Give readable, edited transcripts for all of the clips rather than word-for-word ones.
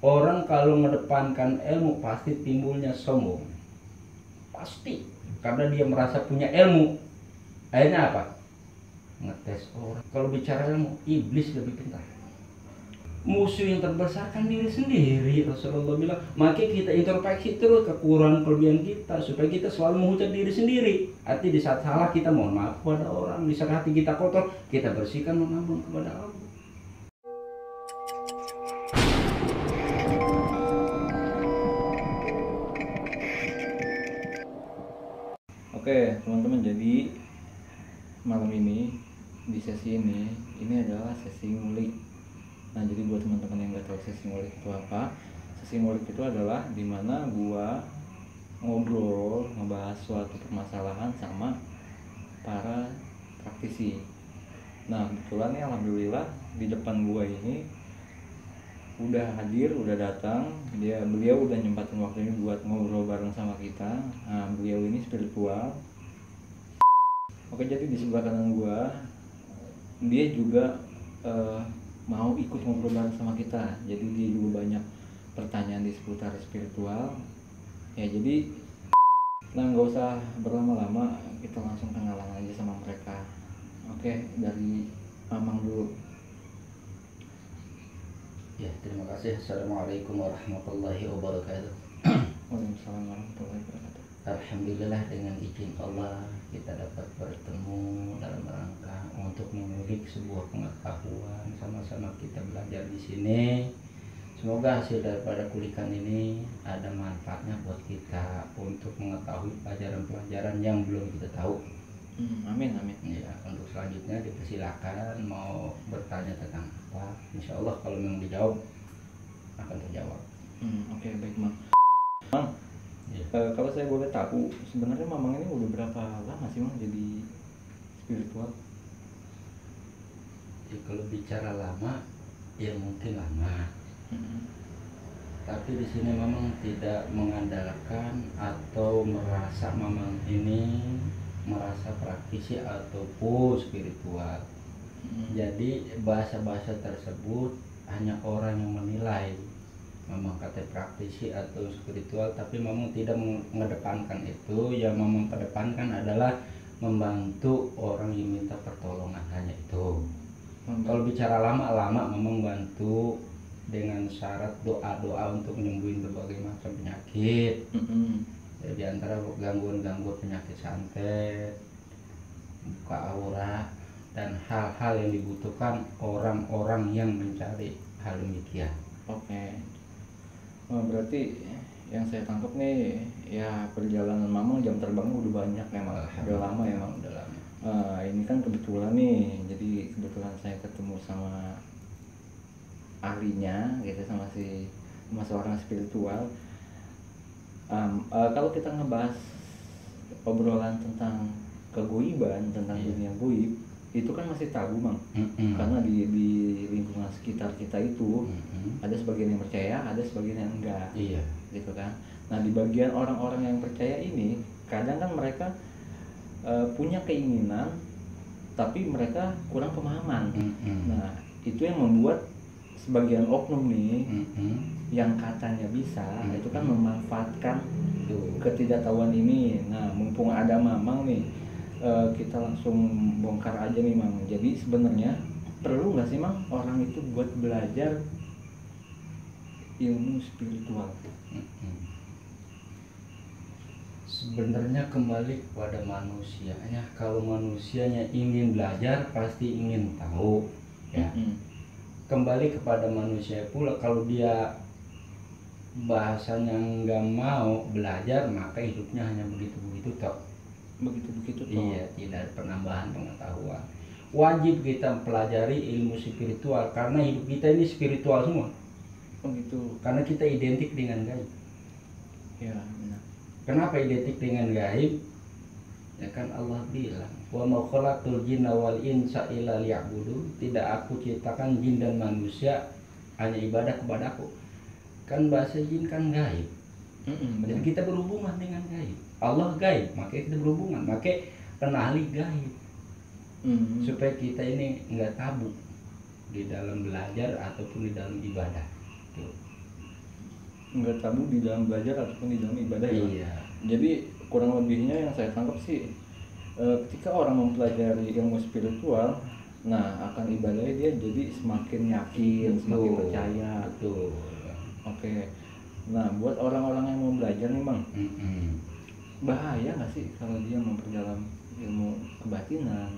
Orang kalau mengedepankan ilmu pasti timbulnya sombong, pasti, karena dia merasa punya ilmu. Akhirnya apa? Ngetes orang. Kalau bicara ilmu, iblis lebih pintar. Musuh yang terbesar kan diri sendiri. Rasulullah bilang, maka kita introspeksi terus kekurangan kelebihan kita supaya kita selalu menghujat diri sendiri. Arti di saat salah kita mohon maaf kepada orang, di saat hati kita kotor kita bersihkan, mohon ampun kepada Allah. Oke teman-teman, jadi malam ini di sesi ini adalah sesi ngulik. Nah, jadi buat teman-teman yang nggak tahu sesi ngulik itu apa, sesi ngulik itu adalah dimana gua ngobrol, ngebahas suatu permasalahan sama para praktisi. Nah, kebetulan nih alhamdulillah di depan gua ini udah hadir, udah datang. Beliau udah nyempatin waktunya buat ngobrol bareng sama kita. Nah, beliau ini spiritual. Oke, jadi di sebelah kanan gua dia juga mau ikut ngobrol bareng sama kita. Jadi dia juga banyak pertanyaan di seputar spiritual. Ya, jadi nggak usah berlama-lama, kita langsung kenalan aja sama mereka. Oke, dari Mamang dulu. Ya, terima kasih. Assalamualaikum warahmatullahi wabarakatuh. Waalaikumsalam warahmatullahi wabarakatuh. Alhamdulillah, dengan izin Allah kita dapat bertemu dalam rangka untuk mengulik sebuah pengetahuan, sama-sama kita belajar di sini. Semoga hasil daripada kulikan ini ada manfaatnya buat kita untuk mengetahui pelajaran-pelajaran yang belum kita tahu. Amin, amin. Ya, untuk selanjutnya dipersilakan mau bertanya tentang apa. Insya Allah kalau memang dijawab akan terjawab. Oke, baik Mang. Ya. Kalau saya boleh tahu, sebenarnya Mamang ini udah berapa lama sih Mang jadi spiritual? Ya, kalau bicara lama, ya mungkin lama. Tapi di sini memang tidak mengandalkan atau merasa Mamang ini merasa praktisi ataupun spiritual. Jadi bahasa-bahasa tersebut hanya orang yang menilai memang kata praktisi atau spiritual, tapi memang tidak mengedepankan itu. Yang memang kedepankan adalah membantu orang yang minta pertolongan, hanya itu. Kalau bicara lama memang bantu dengan syarat doa-doa untuk menyembuhin berbagai macam penyakit. Di antara gangguan-gangguan penyakit santet, buka aura, dan hal-hal yang dibutuhkan orang-orang yang mencari hal demikian. Oke. Berarti yang saya tangkap nih, ya perjalanan Mamang jam terbangnya udah banyak memang, udah lama ya Mang. Udah lama. Ini kan kebetulan nih, jadi kebetulan saya ketemu sama ahlinya gitu, sama seorang spiritual. Kalau kita ngebahas obrolan tentang kegoiban, tentang dunia goib, itu kan masih tabu Mang. Karena di lingkungan sekitar kita itu ada sebagian yang percaya, ada sebagian yang enggak. Iya. Gitu kan. Nah, di bagian orang-orang yang percaya ini kadang kan mereka punya keinginan tapi mereka kurang pemahaman. Nah, itu yang membuat sebagian oknum nih yang katanya bisa itu kan memanfaatkan ketidaktahuan ini. Nah, mumpung ada Mamang nih, kita langsung bongkar aja nih Mang. Jadi sebenarnya perlu nggak sih Mang orang itu buat belajar ilmu spiritual? Sebenarnya kembali kepada manusianya. Kalau manusianya ingin belajar pasti ingin tahu, ya. Kembali kepada manusia pula, kalau dia bahasanya nggak mau belajar maka hidupnya hanya begitu-begitu toh. Begitu-begitu toh. Iya, tidak ada penambahan pengetahuan. Wajib kita pelajari ilmu spiritual karena hidup kita ini spiritual semua. Oh gitu. Karena kita identik dengan gaib. Ya, benar. Kenapa identik dengan gaib? Ya kan Allah bilang, wa ma khalaqtul jinna wal insa illa liya'budun. Tidak aku ciptakan jin dan manusia hanya ibadah kepadaku. Kan bahasa jin kan gaib. Jadi kita berhubungan dengan gaib. Allah gaib, makanya kita berhubungan, makanya kenali gaib. Supaya kita ini enggak tabu di dalam belajar ataupun di dalam ibadah. Tuh. nggak tabu di dalam belajar ataupun di dalam ibadah ya. Iya. Jadi kurang lebihnya yang saya tangkap sih, ketika orang mempelajari ilmu spiritual, nah akan ibadahnya dia jadi semakin yakin, semakin percaya. Betul. Oke. Nah buat orang-orang yang mau belajar nih Bang, bahaya nggak sih kalau dia memperdalam ilmu kebatinan,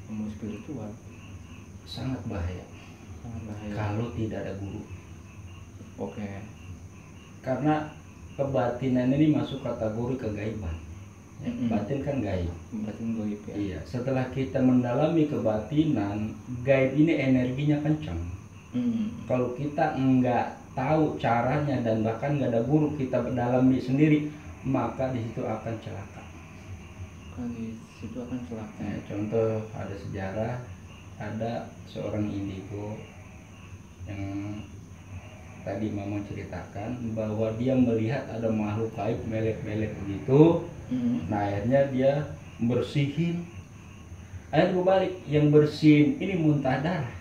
ilmu spiritual? Sangat bahaya. Sangat bahaya. Kalau tidak ada guru. Oke. Karena kebatinan ini masuk kategori kegaiban. Batin kan gaib. Batin gaib ya. Iya. Setelah kita mendalami kebatinan, gaib ini energinya kencang. Kalau kita nggak tahu caranya dan bahkan nggak ada guru, kita berdalami sendiri, maka di situ akan celaka. Di situ akan celaka. Contoh ada sejarah, ada seorang indigo yang tadi Mama ceritakan bahwa dia melihat ada makhluk gaib melek-melek begitu. Nah akhirnya dia bersihin, akhirnya berbalik, yang bersihin ini muntah darah.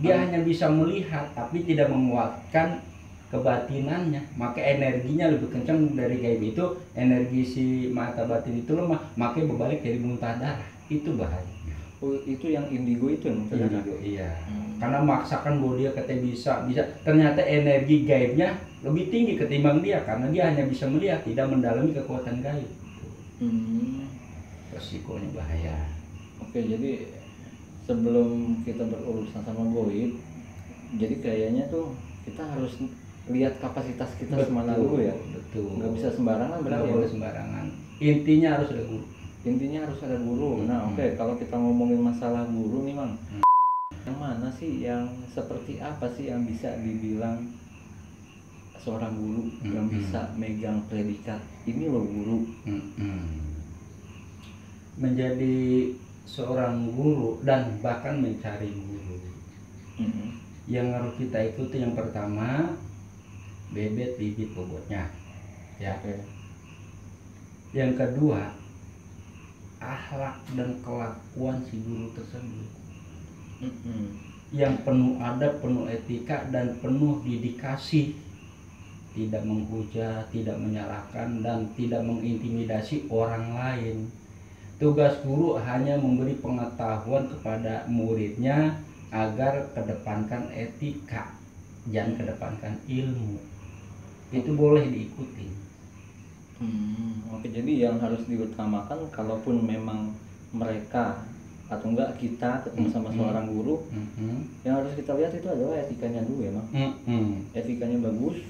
Dia hanya bisa melihat tapi tidak menguatkan kebatinannya, maka energinya lebih kencang dari gaib itu. Energi si mata batin itu lemah, makanya berbalik jadi muntah darah. Itu bahaya. Oh, itu yang indigo itu yang muntah darah? Indigo, iya. Karena memaksakan bahwa dia katanya bisa, ternyata energi gaibnya lebih tinggi ketimbang dia, karena dia hanya bisa melihat, tidak mendalami kekuatan gaib. Resikonya bahaya. Oke, jadi sebelum kita berurusan sama gaib, jadi kayaknya tuh kita harus lihat kapasitas kita semana dulu ya. Betul. Nggak bisa sembarangan berarti. Nggak boleh sembarangan. Intinya harus ada guru. Intinya harus ada guru. Nah, oke, kalau kita ngomongin masalah guru nih, Mang. Yang mana sih, yang seperti apa sih yang bisa dibilang seorang guru yang bisa megang predikat ini loh guru? Menjadi seorang guru dan bahkan mencari guru. Yang harus kita ikuti yang pertama, bebet bibit bobotnya. Ya. Yang kedua, akhlak dan kelakuan si guru tersebut. Yang penuh adab, penuh etika dan penuh dedikasi. Tidak menghujat, tidak menyalahkan dan tidak mengintimidasi orang lain. Tugas guru hanya memberi pengetahuan kepada muridnya agar kedepankan etika, jangan kedepankan ilmu. Itu boleh diikuti. Oke, jadi yang harus diutamakan kalaupun memang mereka atau enggak kita ketemu sama seorang guru, yang harus kita lihat itu adalah etikanya dulu ya, Bang. Etikanya bagus,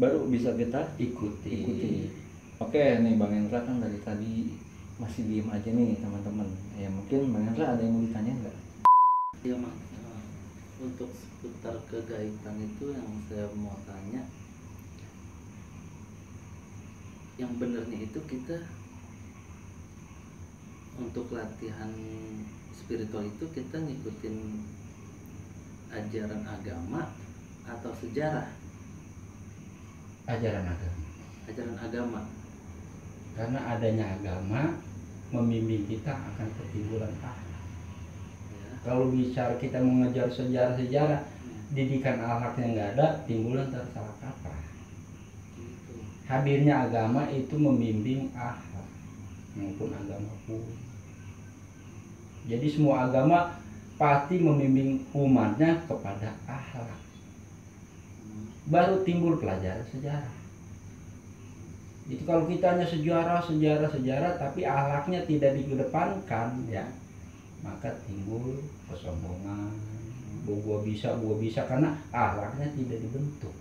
baru bisa kita ikuti. Oke nih Bang Hendra kan dari tadi masih diem aja nih teman-teman. Ya mungkin Bang Hendra ada yang mau ditanya nggak? Iya Mak, untuk seputar kegaiban itu yang saya mau tanya, yang benernya itu kita untuk latihan spiritual itu kita ngikutin ajaran agama atau sejarah? Ajaran agama. Ajaran agama. Karena adanya agama membimbing kita akan ketimbulan akhlak. Ya. Kalau bicara kita mengejar sejarah-sejarah, didikan akhlaknya nggak ada, timbulan tersalah kaprah. Gitu. Hadirnya agama itu membimbing akhlak maupun agama pun. Jadi semua agama pasti membimbing umatnya kepada akhlak. Baru timbul pelajaran sejarah. Itu kalau kita hanya sejarah tapi akhlaknya tidak dikedepankan, ya, maka timbul kesombongan, gua bisa karena akhlaknya tidak dibentuk.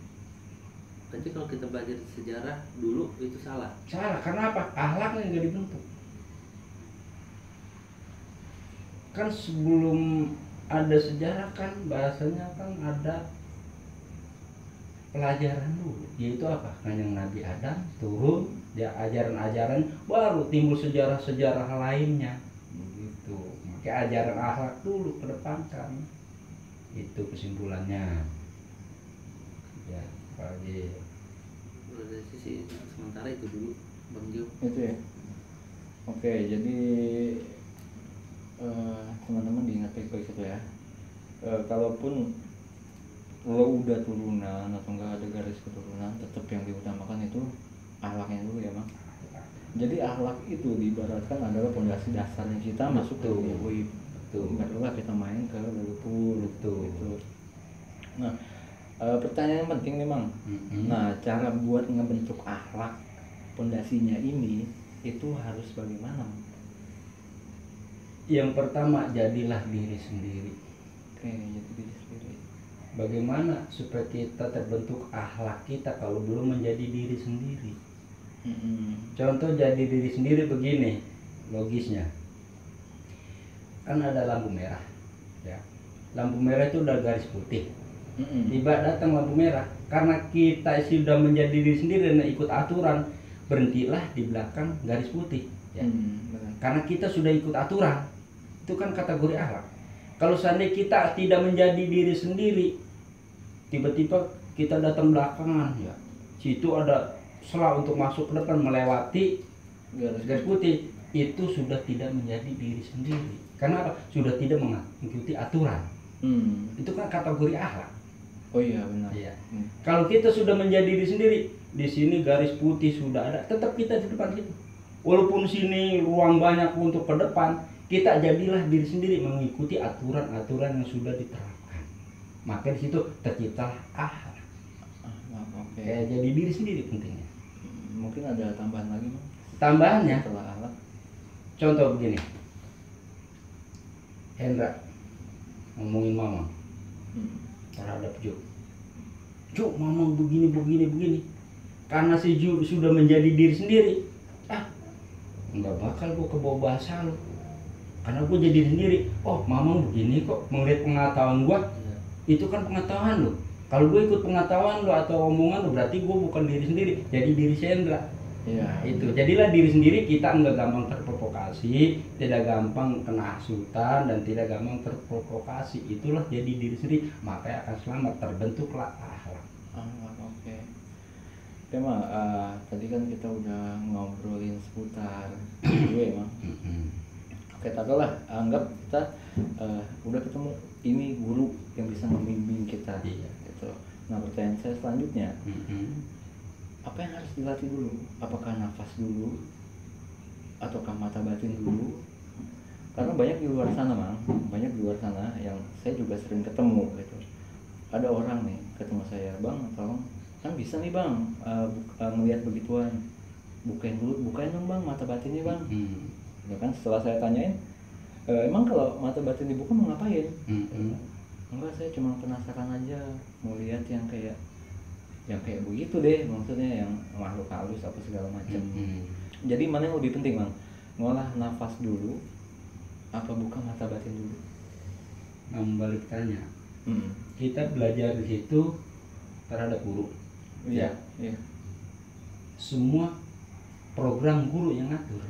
Berarti kalau kita belajar sejarah dulu itu salah. Salah karena apa? Akhlaknya nggak dibentuk. Kan sebelum ada sejarah kan bahasanya kan ada pelajaran dulu, yaitu apa? Kanjeng Nabi Adam turun, ya ajaran-ajaran, baru timbul sejarah-sejarah lainnya. Begitu. Maka ajaran akhlak dulu kedepankan. Itu kesimpulannya. Ya, Pak Haji. Dari sisi sementara itu dulu Bang Jo. Itu ya. Oke, jadi teman-teman diingat baik-baik itu ya. Kalaupun lo udah turunan atau enggak ada garis keturunan, tetap yang diutamakan itu akhlaknya dulu ya Mang. Jadi akhlak itu diibaratkan adalah pondasi dasarnya kita masuk ke dunia goib. Barulah kita main ke leluhur gitu. Nah, pertanyaan yang penting nih Mang. Nah, cara buat ngebentuk akhlak pondasinya ini itu harus bagaimana? Yang pertama, jadilah diri sendiri. Oke, jadi diri sendiri. Bagaimana supaya kita terbentuk akhlak kita kalau belum menjadi diri sendiri? Contoh jadi diri sendiri begini logisnya, kan ada lampu merah ya, lampu merah itu udah garis putih. Tiba datang lampu merah, karena kita sudah menjadi diri sendiri dan ikut aturan, berhentilah di belakang garis putih ya. Karena kita sudah ikut aturan, itu kan kategori akhlak. Kalau seandainya kita tidak menjadi diri sendiri, tiba-tiba kita datang belakangan ya, situ ada setelah untuk masuk ke depan melewati garis putih, itu sudah tidak menjadi diri sendiri. Karena apa? Sudah tidak mengikuti aturan. Itu kan kategori akhlak. Oh iya benar. Iya. Kalau kita sudah menjadi diri sendiri, di sini garis putih sudah ada, tetap kita di depan situ. Walaupun sini ruang banyak untuk ke depan, kita jadilah diri sendiri mengikuti aturan-aturan yang sudah diterapkan. Maka di situ terciptalah akhlak. Kayak jadi diri sendiri pentingnya. Mungkin ada tambahan lagi Mang? Tambahannya, Setelah akhlak. contoh begini, Hendra ngomongin Mamang terhadap Jo. Jo, Mamang begini. Karena si Jo sudah menjadi diri sendiri, nggak bakal gua kebawa bahasa lu. Karena gua jadi diri sendiri. Oh, Mamang begini kok, melihat pengetahuan gua, itu kan pengetahuan lu. Kalau gue ikut pengetahuan lo atau omongan lo, berarti gue bukan diri sendiri, jadi diri Sendra. Iya. Itu jadilah diri sendiri, kita nggak gampang terprovokasi, tidak gampang kena hasutan dan tidak gampang terprovokasi. Itulah jadi diri sendiri, makanya akan selamat, terbentuklah akhlak. Oke. Oke Mang, tadi kan kita udah ngobrolin seputar gue Mang. Oke, taruhlah anggap kita udah ketemu ini guru yang bisa membimbing kita. Iya. Nah, pertanyaan saya selanjutnya, apa yang harus dilatih dulu? Apakah nafas dulu, ataukah mata batin dulu? Karena banyak di luar sana Mang, banyak di luar sana yang saya juga sering ketemu gitu. Ada orang nih ketemu saya, Bang, tolong, kan bisa nih Bang ngelihat begituan, bukain dong Bang mata batinnya Bang. Ya kan, setelah saya tanyain, emang kalau mata batin dibuka mau ngapain? Enggak, saya cuma penasaran aja, mau lihat yang kayak begitu deh, maksudnya yang makhluk halus apa segala macam. Jadi mana yang lebih penting Bang, ngolah nafas dulu apa buka mata batin dulu? Membalik tanya, kita belajar di situ terhadap guru. Iya. Semua program guru yang ngatur.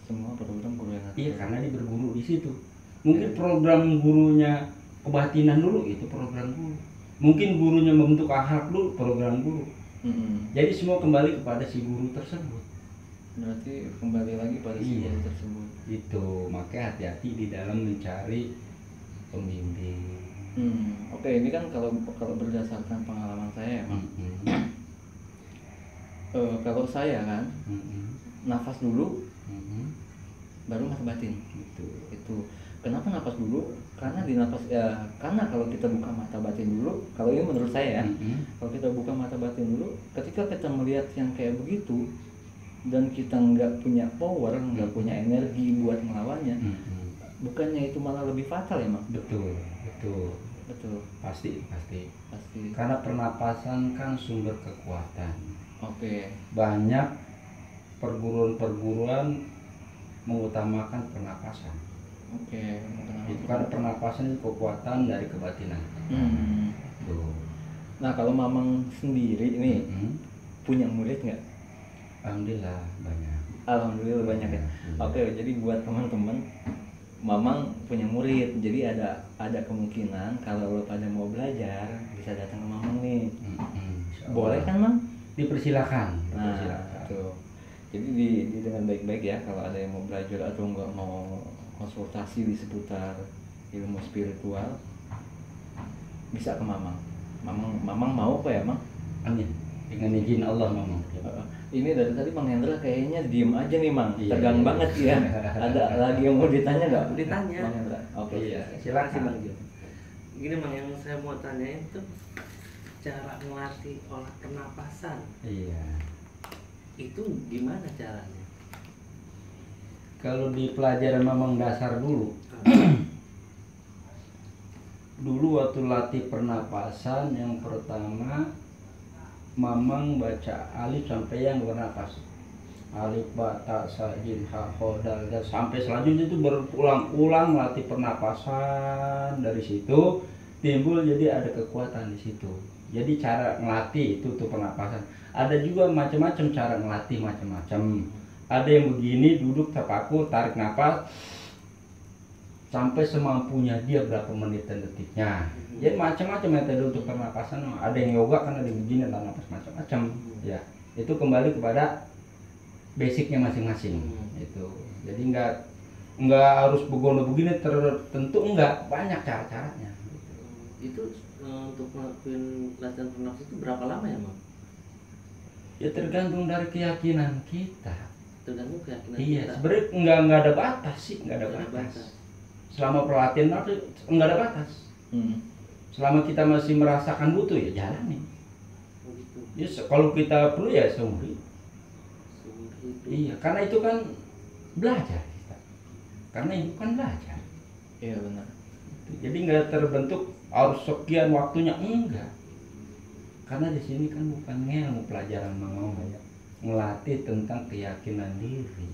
Semua program guru yang ngatur. Iya, karena dia berguru di situ. Mungkin program gurunya kebatinan dulu, itu program guru. Mungkin gurunya membentuk akhlak dulu, program guru. Jadi semua kembali kepada si guru tersebut. Berarti kembali lagi pada si guru tersebut. Itu, makanya hati-hati di dalam mencari pembimbing. Oke, ini kan kalau berdasarkan pengalaman saya emang. Kalau saya kan nafas dulu, baru mata batin. Itu. Kenapa nafas dulu? Karena di nafas karena kalau kita buka mata batin dulu, kalau ini menurut saya ya, kalau kita buka mata batin dulu, ketika kita melihat yang kayak begitu dan kita nggak punya power, nggak punya energi buat melawannya, bukannya itu malah lebih fatal ya Mak? Betul. Pasti. Karena pernapasan kan sumber kekuatan. Oke. Banyak perguruan mengutamakan pernapasan. Oke. Itu kan pernapasan itu kekuatan dari kebatinan. Tuh. Nah, kalau Mamang sendiri ini punya murid nggak? Alhamdulillah banyak. Alhamdulillah banyak ya. Oke, jadi buat teman-teman, Mamang punya murid, jadi ada kemungkinan kalau lo pada mau belajar bisa datang ke Mamang nih. Boleh kan Mang? Dipersilakan. Nah, tuh. Jadi dengan baik-baik ya, kalau ada yang mau belajar atau nggak mau konsultasi di seputar ilmu spiritual, bisa ke Mamang. Mamang mau apa ya, Mang? Amin. Dengan izin Allah Mamang. Ini dari tadi Bang Hendra kayaknya diem aja nih, Mang. Iya, Tegang iya. banget ya. Ada lagi yang mau ditanya nggak? Ditanya. Bang Hendra. Oke. Iya, Silakan silakan. Bang Jo. Gini Bang, yang saya mau tanyain tuh cara melatih olah pernapasan Iya. itu gimana caranya? Kalau di pelajaran Mamang dasar dulu, dulu waktu latih pernapasan yang pertama Mamang baca alif sampai yang bernapas. Alif, ba, ta, sa, jim, ha, ho, dal, dal, sampai selanjutnya itu berulang-ulang latih pernapasan. Dari situ timbul jadi ada kekuatan di situ. Jadi cara ngelatih itu tuh pernapasan. Ada juga macam-macam cara ngelatih, macam-macam. Ada yang begini, duduk terpaku, tarik nafas sampai semampunya dia berapa menit dan detiknya. Jadi macam-macam metode untuk pernapasan. Ada yang yoga kan, ada yang begini, ada nafas macam-macam. Ya, itu kembali kepada basicnya masing-masing. Itu. Jadi nggak harus begono begini tertentu, enggak, banyak cara-caranya. Itu untuk melakukan latihan pernapasan itu berapa lama ya, Bang? Ya tergantung dari keyakinan kita. Tergantung keyakinan Iya, kita. sebenarnya nggak ada batas sih, nggak ada Nggak ada batas. batas. Selama pelatihan apa nggak ada batas. Selama kita masih merasakan butuh ya jalani. Oh, gitu. Ya kalau kita perlu ya seumur hidup. Seumur hidup. Iya, karena itu kan belajar kita. Karena itu kan belajar. Iya benar. Jadi nggak terbentuk harus sekian waktunya, enggak. Karena di sini kan bukan ilmu pelajaran mau ya, ngelatih tentang keyakinan diri.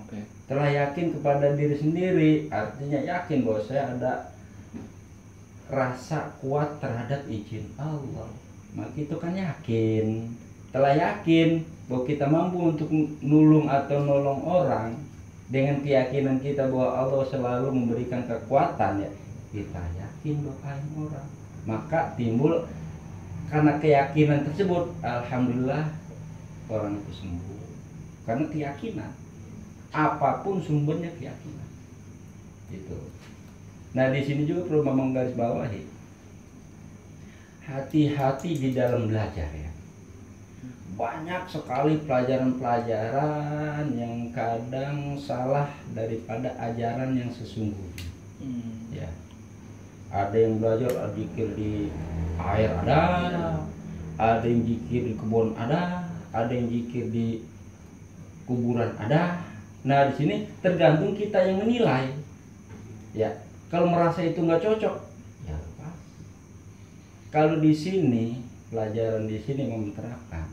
Oke. Telah yakin kepada diri sendiri, artinya yakin bahwa saya ada rasa kuat terhadap izin Allah. Maka itu kan yakin. Telah yakin bahwa kita mampu untuk nulung atau nolong orang dengan keyakinan kita bahwa Allah selalu memberikan kekuatan ya. Kita yakin doain orang. Maka timbul karena keyakinan tersebut, alhamdulillah orang itu sembuh. Karena keyakinan. Apapun sumbernya keyakinan. Gitu. Nah, di sini juga perlu menggarisbawahi. Hati-hati di dalam belajar ya. Banyak sekali pelajaran-pelajaran yang kadang salah daripada ajaran yang sesungguhnya. Ya. Ada yang belajar zikir di air ada yang zikir di kebun ada yang zikir di kuburan ada. Nah, di sini tergantung kita yang menilai. Ya, kalau merasa itu nggak cocok, ya lepas. Kalau di sini pelajaran di sini menerapkan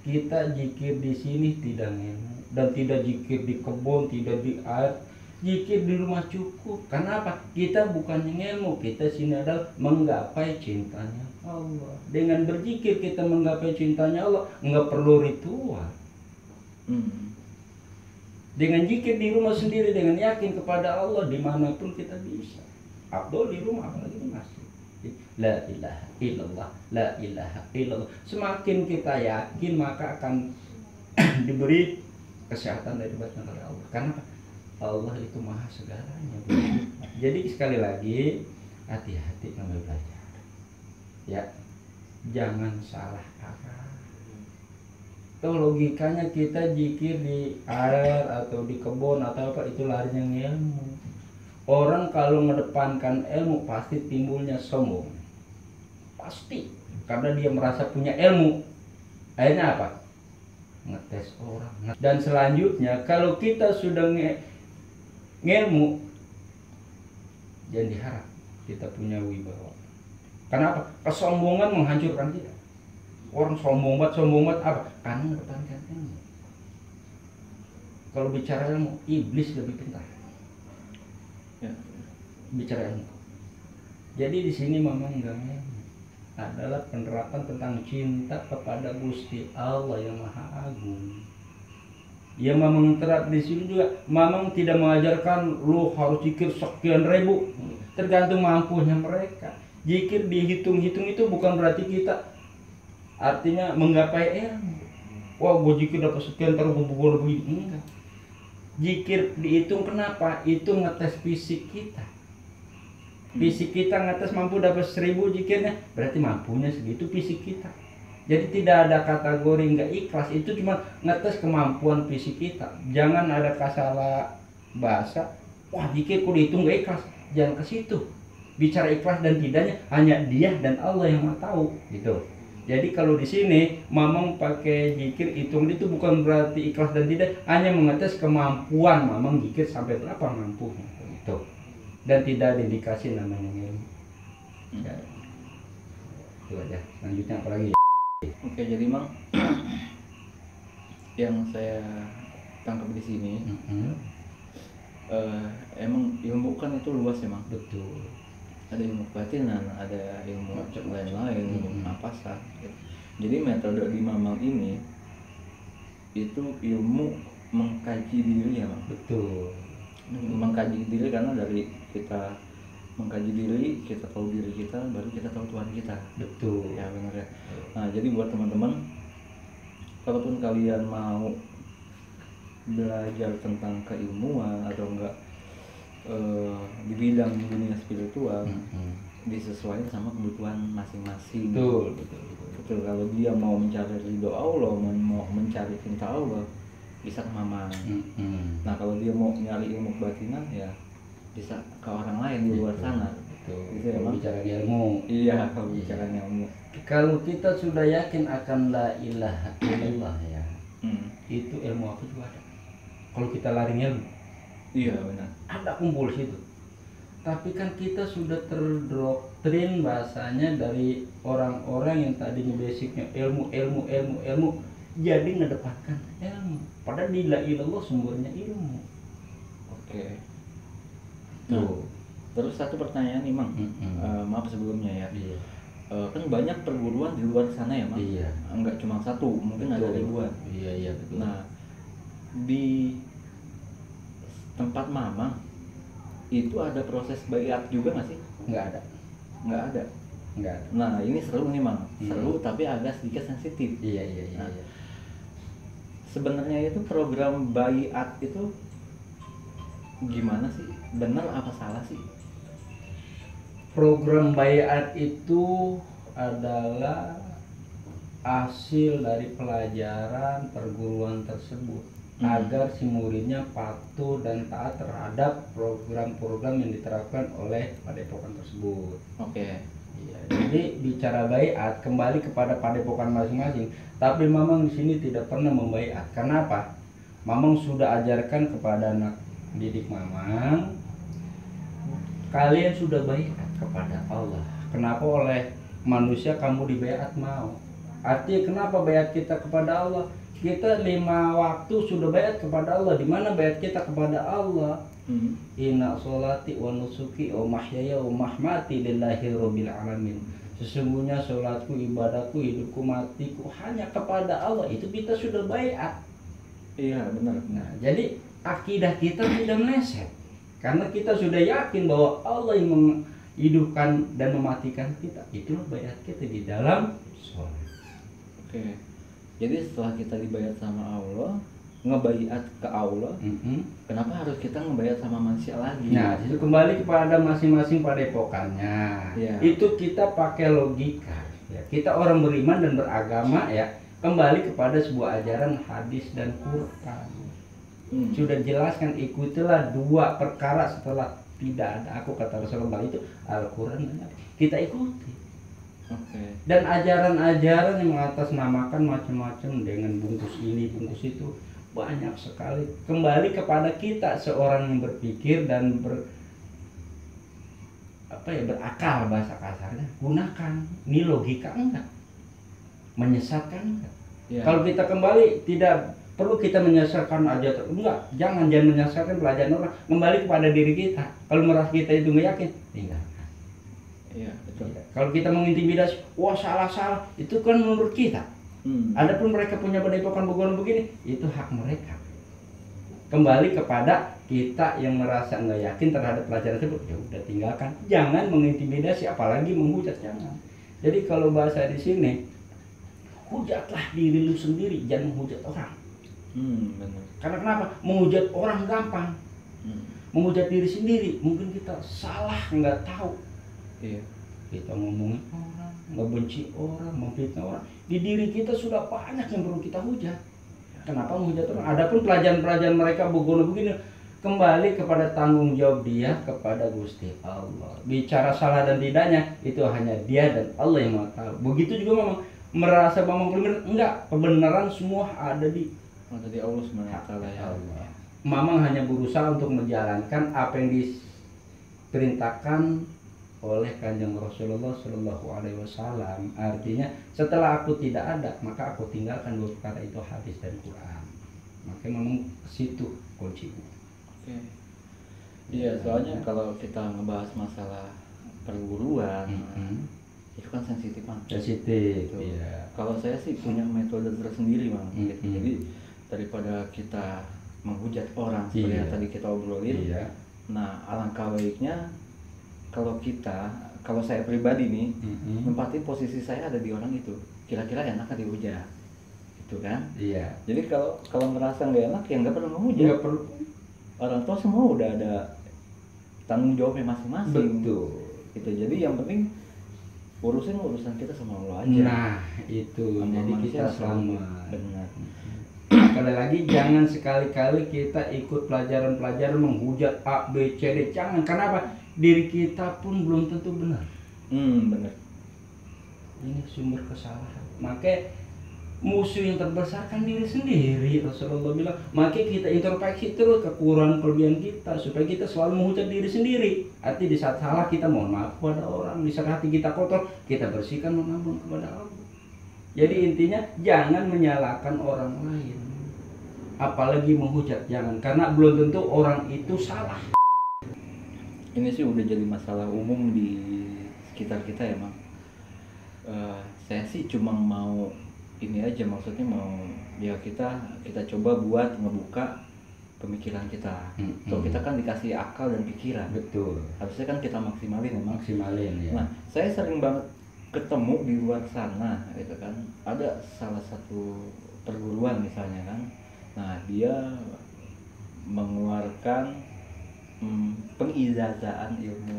kita zikir di sini tidak ngemu dan tidak zikir di kebun, tidak di air, zikir di rumah cukup. Kenapa? Kita bukan ngilmu, kita sini adalah menggapai cintanya Allah. Dengan berzikir kita menggapai cintanya Allah, nggak perlu ritual. Dengan zikir di rumah sendiri, dengan yakin kepada Allah dimanapun kita bisa. Abdul di rumah, apalagi di masjid. La ilaha illallah, la ilaha illallah. Semakin kita yakin maka akan diberi kesehatan dari oleh Allah. Karena Allah itu maha segalanya. Jadi sekali lagi hati-hati namanya belajar. Ya, jangan salah arah. Tuh logikanya kita zikir di air atau di kebun atau apa itu larinya ilmu. Orang kalau mengedepankan ilmu pasti timbulnya sombong. Pasti. Karena dia merasa punya ilmu. Akhirnya apa? Ngetes orang. Dan selanjutnya kalau kita sudah ngilmu, jangan diharap kita punya wibawa. Kenapa? Kesombongan menghancurkan kita. Orang sombong banget apa? Karena mengedepankan ilmu. Kalau bicara ilmu, iblis lebih pintar. Ya. Bicara ilmu. Jadi di sini memang enggaknya adalah penerapan tentang cinta kepada Gusti Allah yang Maha Agung. Yang memang terap di sini juga, memang tidak mengajarkan lu harus zikir sekian ribu. Tergantung mampunya mereka. Zikir dihitung-hitung itu bukan berarti kita artinya menggapai ilmu. Wah, gue zikir dapat sekian terus gue begini. Enggak. Zikir dihitung kenapa? Itu ngetes fisik kita. Fisik kita ngatas mampu dapat 1000 zikirnya, berarti mampunya segitu fisik kita. Jadi tidak ada kategori nggak ikhlas, itu cuma ngetes kemampuan fisik kita. Jangan ada kasalah bahasa, wah zikirku dihitung nggak ikhlas, jangan ke situ. Bicara ikhlas dan tidaknya hanya dia dan Allah yang mau tahu gitu. Jadi kalau di sini Mamang pakai zikir hitung itu bukan berarti ikhlas dan tidak, hanya mengetes kemampuan Mamang zikir sampai berapa mampunya gitu. Dan tidak ada indikasi namanya ilmu. Ya. Itu aja. Selanjutnya apa lagi? Oke, jadi Mang yang saya tangkap di sini emang ilmu kan itu luas ya Mang. Betul. Ada ilmu kebatinan, ada ilmu lain-lain, ilmu napasan gitu. Jadi metode di Mamang ini itu ilmu mengkaji diri ya Mang. Betul. Mengkaji diri karena dari kita mengkaji diri, kita tahu diri kita, baru kita tahu Tuhan kita. Betul. Ya benar ya. Nah jadi buat teman-teman, kalaupun kalian mau belajar tentang keilmuan atau enggak di bidang dunia spiritual, disesuaikan sama kebutuhan masing-masing. Betul. Betul. Kalau dia mau mencari ridho Allah, mau mencari cinta Allah, bisa ke Mamang. Nah kalau dia mau nyari ilmu kebatinan ya bisa ke orang lain di luar sana. Betul. Gitu ya, Kalau Mang? bicara ilmu. Iya, kalau bicara ilmu. Kalau kita sudah yakin akan la ilaha illallah ya, itu ilmu apa juga ada. Kalau kita lari ilmu, Iya benar. ada kumpul situ. Tapi kan kita sudah terdoktrin bahasanya dari orang-orang yang tadinya basicnya ilmu, jadi ngedepankan ilmu. Padahal di la ilallah sumbernya ilmu. Oke. Nah, terus satu pertanyaan nih Mang. Maaf sebelumnya ya. Iya. Kan banyak perguruan di luar sana ya Mang. Iya. Enggak cuma satu, mungkin ada Betul. ribuan. Iya betul. Nah, di tempat Mamang itu ada proses baiat juga nggak sih? Nggak ada. Nggak ada. Nah ini seru nih Mang. Seru tapi agak sedikit sensitif. Iya. Nah, sebenarnya itu program baiat itu gimana sih? Benar apa salah sih? Program baiat itu adalah hasil dari pelajaran perguruan tersebut agar si muridnya patuh dan taat terhadap program-program yang diterapkan oleh padepokan tersebut. Oke. Iya, jadi bicara baiat kembali kepada padepokan masing-masing. Tapi Mamang di sini tidak pernah membaiat. Karena apa? Mamang sudah ajarkan kepada anak didik Mamang, kalian sudah baiat kepada Allah. Kenapa oleh manusia kamu dibaiat mau? Artinya kenapa baiat kita kepada Allah? Kita 5 waktu sudah baiat kepada Allah. Di mana baiat kita kepada Allah? Inna sholati wa nusuki wa mahyaya wa mahmati lillahi rabbil alamin. Sesungguhnya sholatku, ibadahku, hidupku, matiku hanya kepada Allah. Itu kita sudah baiat. Iya benar. Nah, jadi akidah kita tidak meleset. Karena kita sudah yakin bahwa Allah yang menghidupkan dan mematikan kita. Itulah baiat kita di dalam sholat. Oke. Jadi setelah kita dibayar sama Allah, ngebaiat ke Allah, kenapa harus kita ngebaiat sama manusia lagi? Nah, itu kembali kepada masing-masing padepokannya. Ya. Itu kita pakai logika. Ya, kita orang beriman dan beragama ya, kembali kepada sebuah ajaran hadis dan Quran. Sudah jelaskan ikutilah 2 perkara setelah tidak ada aku kata Rasulullah itu Al-Quran dan kita ikuti. Okay. Dan ajaran-ajaran yang mengatasnamakan macam-macam dengan bungkus ini, bungkus itu banyak sekali. Kembali kepada kita seorang yang berpikir dan berakal bahasa kasarnya. Gunakan. Ini logika enggak? Menyesatkan enggak? Yeah. Kalau kita kembali tidak perlu kita menyesatkan aja enggak. Jangan menyesatkan pelajaran orang. Kembali kepada diri kita. Kalau merasa kita itu nggak yakin, tinggalkan. Iya, betul. Kalau kita mengintimidasi, wah salah, itu kan menurut kita. Adapun mereka punya padepokan begini, itu hak mereka. Kembali kepada kita yang merasa nggak yakin terhadap pelajaran tersebut, ya udah tinggalkan. Jangan mengintimidasi, apalagi menghujat, jangan. Jadi kalau bahasa di sini, hujatlah diri lu sendiri, jangan menghujat orang. Benar. Karena kenapa? Menghujat orang gampang. Menghujat diri sendiri, mungkin kita salah nggak tahu. Iya. Kita ngomongin orang, ngebenci orang, memfitnah orang, di diri kita sudah banyak yang perlu kita hujat. Kenapa menghujat orang? Adapun pelajaran-pelajaran mereka begini, kembali kepada tanggung jawab dia kepada Gusti Allah. Bicara salah dan tidaknya itu hanya dia dan Allah yang Maha tahu. Begitu juga memang merasa memang benar, enggak, kebenaran semua ada di Allah SWT ya. Allah. Mamang hanya berusaha untuk menjalankan apa yang diperintahkan oleh Kanjeng Rasulullah Shallallahu Alaihi Wasallam. Artinya setelah aku tidak ada, maka aku tinggalkan dua perkara itu, hadis dan Quran. Maka memang situ kuncinya. Oke. Iya, soalnya kalau kita ngebahas masalah perguruan, itu kan sensitif banget. Sensitif. Gitu. Iya. Kalau saya sih punya metode tersendiri bang. Gitu. Jadi daripada kita menghujat orang seperti yang tadi kita obrolin, nah alangkah baiknya kalau saya pribadi nih, nempatin posisi saya ada di orang itu, kira-kira enak dihujat, gitu kan? Iya. Jadi kalau merasa nggak enak ya nggak perlu menghujat. Nggak perlu. Orang tua semua udah ada tanggung jawabnya masing-masing. Betul. Gitu. Jadi yang penting urusan kita sama Allah aja. Nah itu. Sama jadi kita selamat. Benar. Sekali lagi jangan sekali-kali kita ikut pelajaran-pelajaran menghujat A, B, C, D. Jangan. Kenapa? Diri kita pun belum tentu benar. Benar. Ini sumber kesalahan. Maka musuh yang terbesar kan diri sendiri. Rasulullah bilang, maka kita introspeksi terus kekurangan kelebihan kita supaya kita selalu menghujat diri sendiri. Arti di saat salah kita mohon maaf kepada orang, di saat hati kita kotor kita bersihkan, mohon ampun kepada Allah. Jadi intinya jangan menyalahkan orang lain, apalagi menghujat, jangan, karena belum tentu orang itu salah. Ini sih udah jadi masalah umum di sekitar kita ya, Bang. Saya sih cuma mau ini aja, maksudnya mau ya kita coba buat ngebuka pemikiran kita. So kita kan dikasih akal dan pikiran. Betul. Harusnya kan kita maksimalin memang. Maksimalin ya. Nah, saya sering banget ketemu di luar sana gitu kan. Ada salah satu perguruan misalnya kan. Nah, dia mengeluarkan pengijazaan ilmu.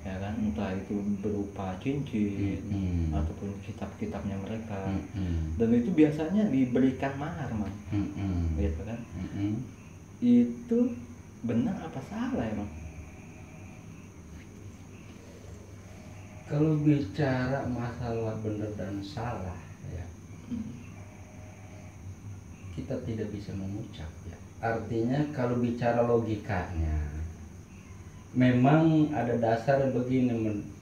Ya kan, entah itu berupa cincin ataupun kitab-kitabnya mereka. Dan itu biasanya diberikan mahar, Mang. Gitu kan. Itu benar apa salah ya, Mang? Kalau bicara masalah benar dan salah ya, kita tidak bisa mengucap ya. Artinya kalau bicara logikanya, memang ada dasar begini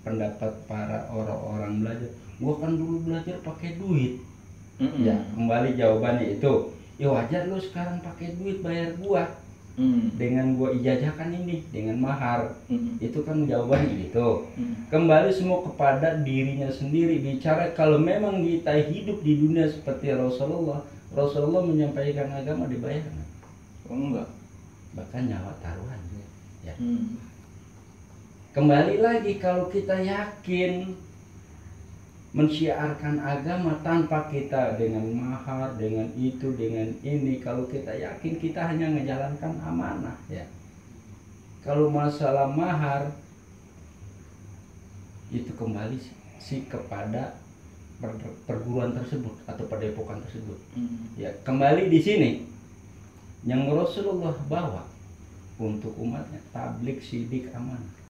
pendapat para orang-orang belajar. Gua kan dulu belajar pakai duit. Ya, kembali jawabannya itu. Ya wajar lu sekarang pakai duit bayar gua. Dengan gua ijazahkan ini dengan mahar. Itu kan jawabannya gitu. Kembali semua kepada dirinya sendiri. Bicara kalau memang kita hidup di dunia seperti Rasulullah menyampaikan agama dibayar. Oh enggak. Bahkan nyawa taruhan ya. Kembali lagi kalau kita yakin mensyiarkan agama tanpa kita dengan mahar, dengan itu, dengan ini, kalau kita yakin kita hanya menjalankan amanah ya. Kalau masalah mahar itu kembali sih kepada perguruan tersebut atau padepokan tersebut. Ya, kembali di sini yang Rasulullah bawa untuk umatnya tablik, sidik, amanah.